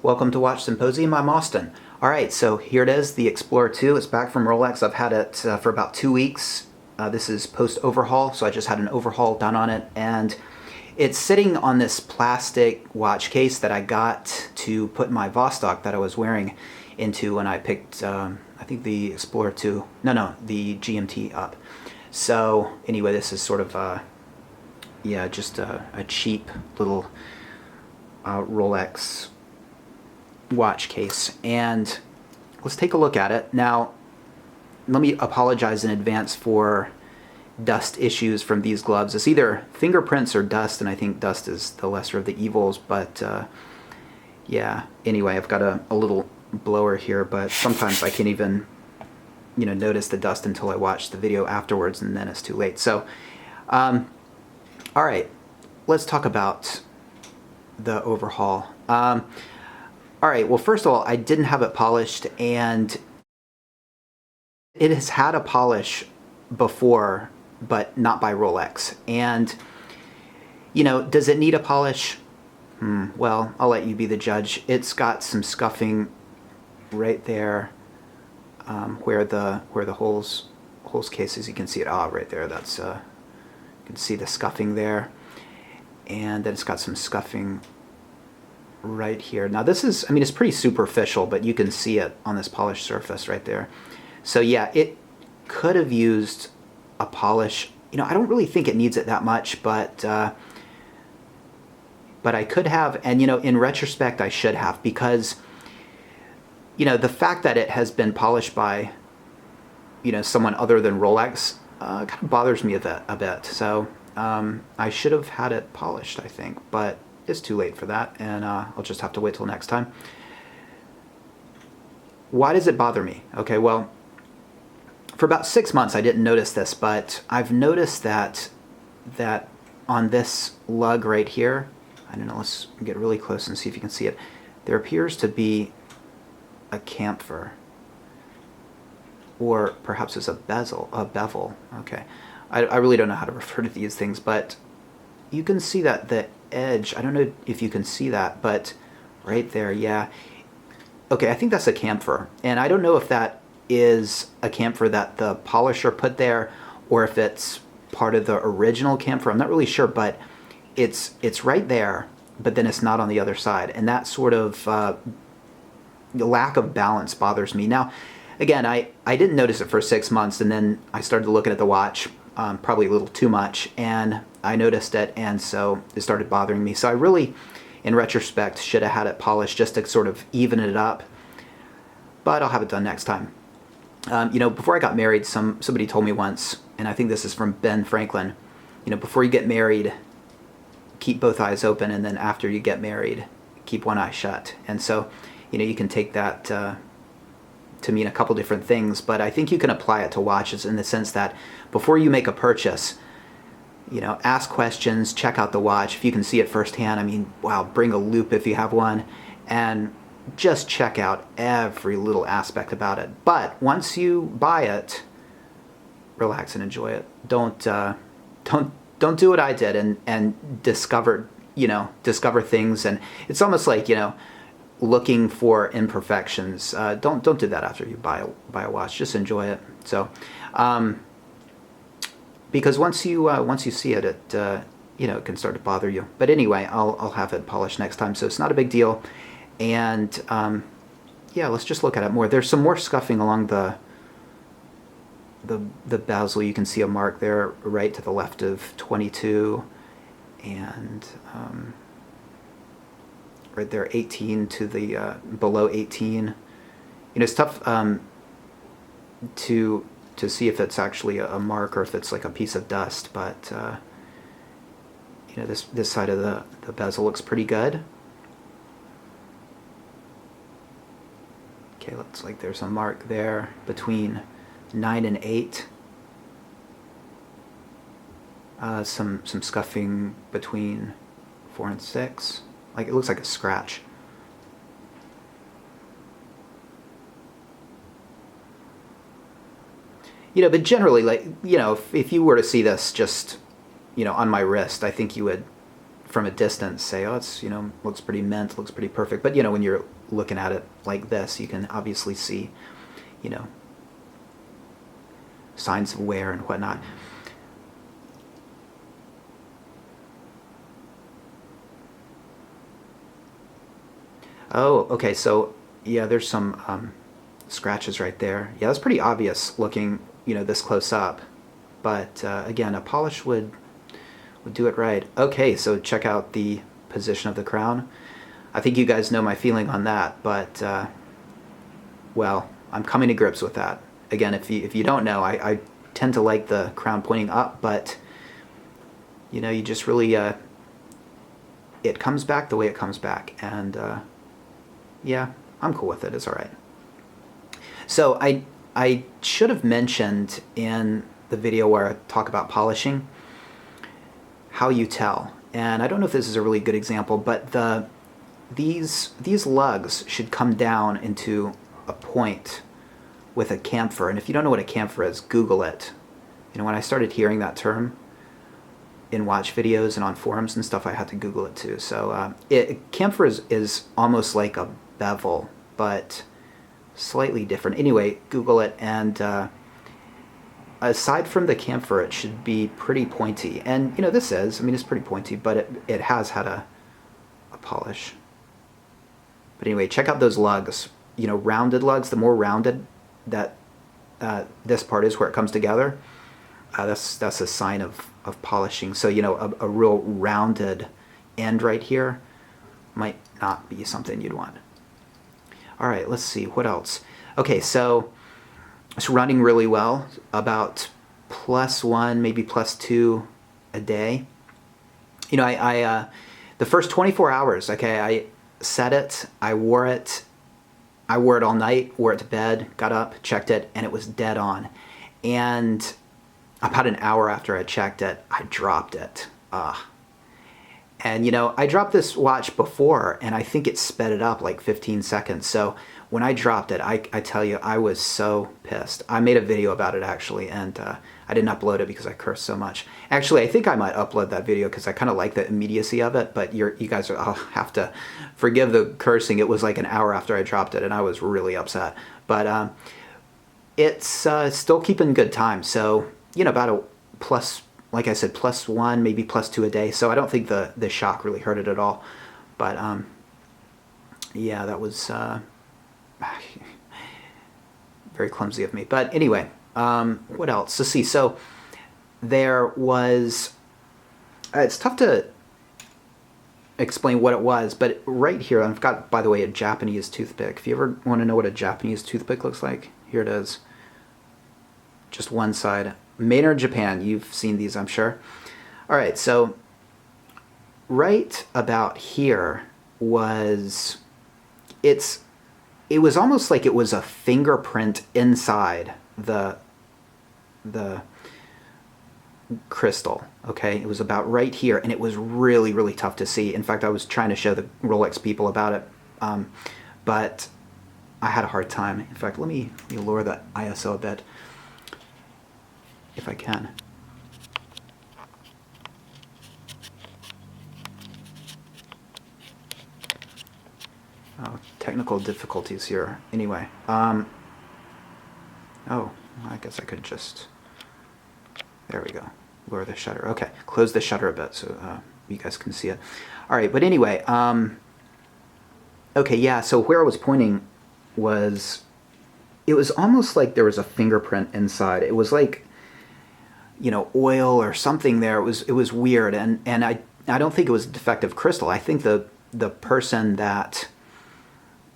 Welcome to Watch Symposium. I'm Austin. All right, so here it is, the Explorer 2. It's back from Rolex. I've had it for about 2 weeks. This is post-overhaul, so I just had an overhaul done on it, and it's sitting on this plastic watch case that I got to put my Vostok that I was wearing into when I picked, I think the Explorer 2, the GMT up. So anyway, this is sort of, just a cheap little Rolex watch case, and let's take a look at it. Now, let me apologize in advance for dust issues from these gloves. It's either fingerprints or dust, and I think dust is the lesser of the evils, but yeah, anyway, I've got a little blower here, but sometimes I can't even notice the dust until I watch the video afterwards, and then it's too late. So all right, let's talk about the overhaul. All right, well, first of all, I didn't have it polished, and it has had a polish before, but not by Rolex. And, does it need a polish? Well, I'll let you be the judge. It's got some scuffing right there where the holes cases. You can see it right there. That's you can see the scuffing there, and then it's got some scuffing right here. Now this is, it's pretty superficial, but you can see it on this polished surface right there. So yeah, it could have used a polish. I don't really think it needs it that much, but I could have, and in retrospect I should have, because the fact that it has been polished by someone other than Rolex kind of bothers me a bit. So I should have had it polished, I think, but it's too late for that, and I'll just have to wait till next time. Why does it bother me? Okay, well, for about 6 months I didn't notice this, but I've noticed that on this lug right here, I don't know, let's get really close and see if you can see it. There appears to be a chamfer, or perhaps it's a bevel. Okay, I really don't know how to refer to these things, but you can see that the edge, I don't know if you can see that, but right there, yeah. Okay, I think that's a chamfer, and I don't know if that is a chamfer that the polisher put there, or if it's part of the original chamfer. I'm not really sure, but it's right there, but then it's not on the other side, and that sort of lack of balance bothers me. Now, again, I didn't notice it for 6 months, and then I started looking at the watch, probably a little too much, and I noticed it, and so it started bothering me. So I really, in retrospect, should have had it polished just to sort of even it up, but I'll have it done next time. Before I got married, somebody told me once, and I think this is from Ben Franklin, before you get married, keep both eyes open, and then after you get married, keep one eye shut. And so, you can take that to mean a couple different things, but I think you can apply it to watches in the sense that before you make a purchase, ask questions, check out the watch. If you can see it firsthand, wow, bring a loupe if you have one, and just check out every little aspect about it. But once you buy it, relax and enjoy it. Don't do what I did and discover things, and it's almost like, looking for imperfections. Don't do that after you buy a watch. Just enjoy it. So, because once you see it, it can start to bother you. But anyway, I'll have it polished next time, so it's not a big deal. And yeah, let's just look at it more. There's some more scuffing along the bezel. You can see a mark there right to the left of 22, and right there 18 to the below 18. It's tough to see if it's actually a mark or if it's like a piece of dust, but this side of the bezel looks pretty good. Okay, looks like there's a mark there between 9 and 8. Some scuffing between 4 and 6. Like, it looks like a scratch. But generally, like, if you were to see this just, on my wrist, I think you would from a distance say, oh, it's, looks pretty mint, looks pretty perfect. But, when you're looking at it like this, you can obviously see, signs of wear and whatnot. Oh, okay, so yeah, there's some scratches right there. Yeah, that's pretty obvious looking, this close up. But again, a polish would do it right. Okay, so check out the position of the crown. I think you guys know my feeling on that, but well, I'm coming to grips with that. Again, if you don't know, I tend to like the crown pointing up, but you just really it comes back the way it comes back, and yeah, I'm cool with it. It's all right. So I should have mentioned in the video where I talk about polishing how you tell, and I don't know if this is a really good example, but these lugs should come down into a point with a chamfer. And if you don't know what a chamfer is, Google it. When I started hearing that term in watch videos and on forums and stuff, I had to Google it too. So chamfer is almost like a bevel, but slightly different. Anyway, Google it, and aside from the chamfer, it should be pretty pointy. And this is, it's pretty pointy, but it has had a polish. But anyway, check out those lugs. Rounded lugs, the more rounded that this part is where it comes together, that's a sign of polishing. So a real rounded end right here might not be something you'd want. All right, let's see what else. Okay, so it's running really well, about +1, maybe +2 a day. I the first 24 hours, okay, I set it, I wore it all night, wore it to bed, got up, checked it, and it was dead on. And about an hour after I checked it, I dropped it. And I dropped this watch before, and I think it sped it up like 15 seconds. So when I dropped it, I tell you, I was so pissed. I made a video about it actually, and I didn't upload it because I cursed so much. Actually, I think I might upload that video because I kind of like the immediacy of it, but you guys I'll have to forgive the cursing. It was like an hour after I dropped it, and I was really upset. But it's still keeping good time. So, about a plus, like I said, +1, maybe +2 a day. So I don't think the shock really hurt it at all. But yeah, that was very clumsy of me. But anyway, what else? Let's see. So there was, it's tough to explain what it was, but right here, I've got, by the way, a Japanese toothpick. If you ever want to know what a Japanese toothpick looks like, here it is. Just one side. Made in Japan. You've seen these, I'm sure. All right, so right about here was, it was almost like it was a fingerprint inside the crystal, okay? It was about right here, and it was really, really tough to see. In fact, I was trying to show the Rolex people about it, but I had a hard time. In fact, let me lower the ISO a bit, if I can. Oh, technical difficulties here. Anyway, oh, I guess I could just, there we go, lower the shutter. Okay, close the shutter a bit so you guys can see it. All right, but anyway, okay, yeah, so where I was pointing was, it was almost like there was a fingerprint inside. It was like, oil or something there. It was weird, and I don't think it was a defective crystal. I think the person that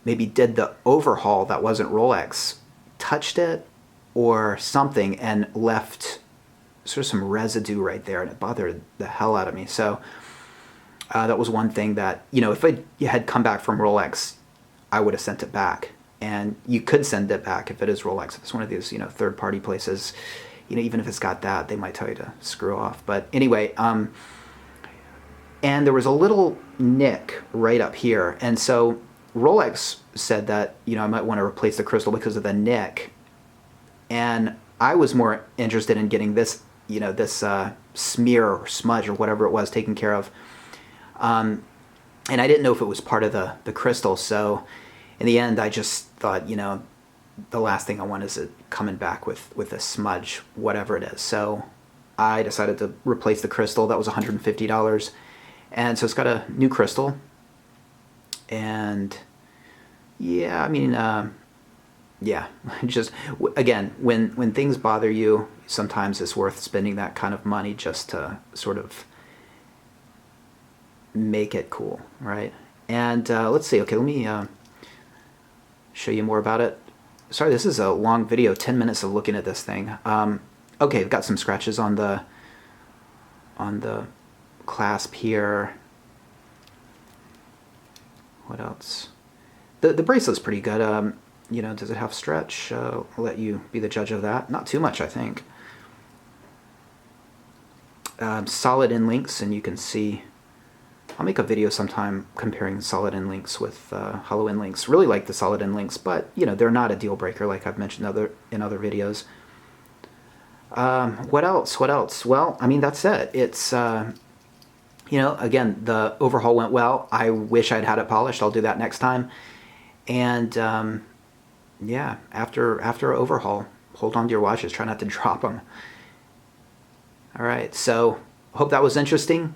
maybe did the overhaul that wasn't Rolex touched it or something and left sort of some residue right there, and it bothered the hell out of me. So that was one thing that, if you had come back from Rolex, I would have sent it back. And you could send it back if it is Rolex. If it's one of these, third-party places, even if it's got that, they might tell you to screw off. But anyway, and there was a little nick right up here. And so Rolex said that, I might want to replace the crystal because of the nick. And I was more interested in getting this, this smear or smudge or whatever it was taken care of. And I didn't know if it was part of the crystal. So in the end, I just thought, you know, the last thing I want is it coming back with a smudge, whatever it is. So I decided to replace the crystal. That was $150. And so it's got a new crystal. And yeah, I mean, yeah, just again, when things bother you, sometimes it's worth spending that kind of money just to sort of make it cool, right? And let's see. Okay, let me show you more about it. Sorry, this is a long video, 10 minutes of looking at this thing. Okay, I've got some scratches on the clasp here. What else? The bracelet's pretty good. You know, does it have stretch? I'll let you be the judge of that. Not too much, I think. Solid end links, and you can see. I'll make a video sometime comparing solid end links with hollow end links. Really like the solid end links, but you know, they're not a deal breaker like I've mentioned in other videos. What else? What else? Well, I mean, that's it. It's you know, again, the overhaul went well. I wish I'd had it polished. I'll do that next time. And yeah, after overhaul, hold on to your watches. Try not to drop them. All right. So hope that was interesting.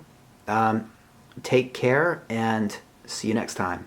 Take care and see you next time.